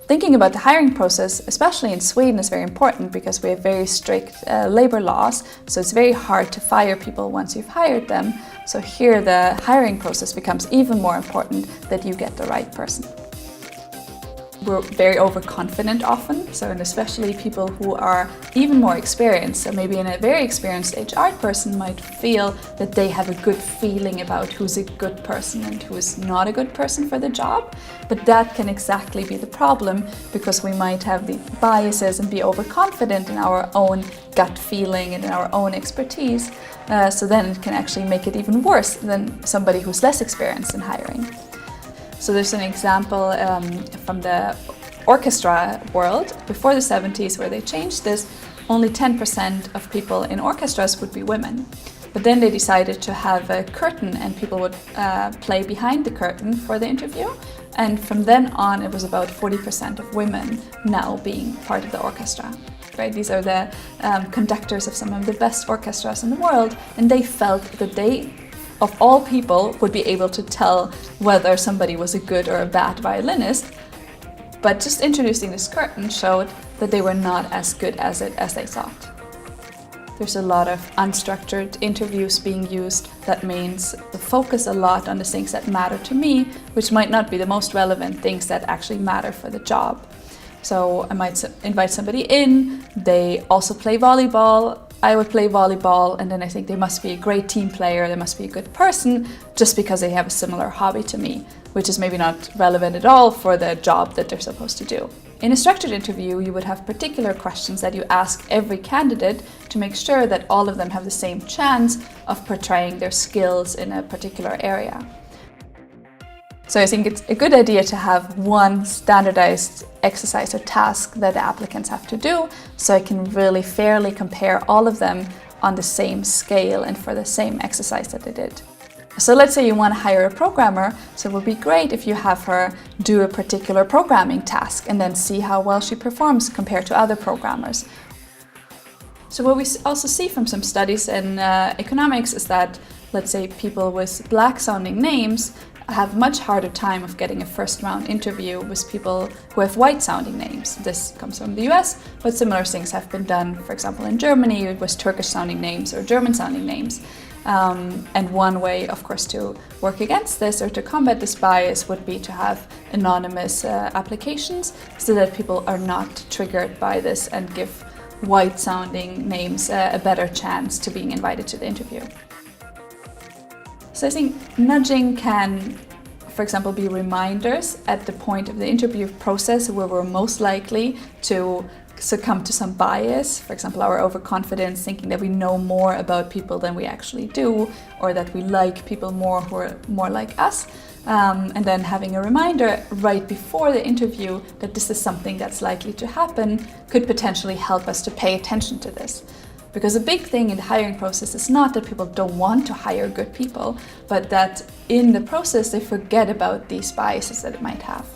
Thinking about the hiring process, especially in Sweden, is very important because we have very strict labor laws, so it's very hard to fire people once you've hired them. So here the hiring process becomes even more important that you get the right person. We're very overconfident often, so and especially people who are even more experienced. So maybe a very experienced HR person might feel that they have a good feeling about who's a good person and who is not a good person for the job. But that can exactly be the problem, because we might have the biases and be overconfident in our own gut feeling and in our own expertise. So then it can actually make it even worse than somebody who's less experienced in hiring. So there's an example from the orchestra world before the 70s where they changed this. Only 10% of people in orchestras would be women. But then they decided to have a curtain and people would play behind the curtain for the interview. And from then on, it was about 40% of women now being part of the orchestra. Right? These are the conductors of some of the best orchestras in the world, and they felt that they, of all people, would be able to tell whether somebody was a good or a bad violinist. But just introducing this curtain showed that they were not as good as they thought. There's a lot of unstructured interviews being used. That means the focus a lot on the things that matter to me, which might not be the most relevant things that actually matter for the job. So I might invite somebody in, they also play volleyball, I would play volleyball, and then I think they must be a great team player, they must be a good person, just because they have a similar hobby to me, which is maybe not relevant at all for the job that they're supposed to do. In a structured interview, you would have particular questions that you ask every candidate to make sure that all of them have the same chance of portraying their skills in a particular area. So I think it's a good idea to have one standardized exercise or task that the applicants have to do, so I can really fairly compare all of them on the same scale and for the same exercise that they did. So let's say you want to hire a programmer, so it would be great if you have her do a particular programming task and then see how well she performs compared to other programmers. So what we also see from some studies in economics is that, let's say, people with black-sounding names have much harder time of getting a first-round interview with people who have white-sounding names. This comes from the US, but similar things have been done, for example, in Germany with Turkish-sounding names or German-sounding names. And one way, of course, to work against this or to combat this bias would be to have anonymous applications so that people are not triggered by this and give white-sounding names a better chance to being invited to the interview. So I think nudging can, for example, be reminders at the point of the interview process where we're most likely to succumb to some bias, for example, our overconfidence, thinking that we know more about people than we actually do, or that we like people more who are more like us. And then having a reminder right before the interview that this is something that's likely to happen could potentially help us to pay attention to this. Because a big thing in the hiring process is not that people don't want to hire good people, but that in the process they forget about these biases that it might have.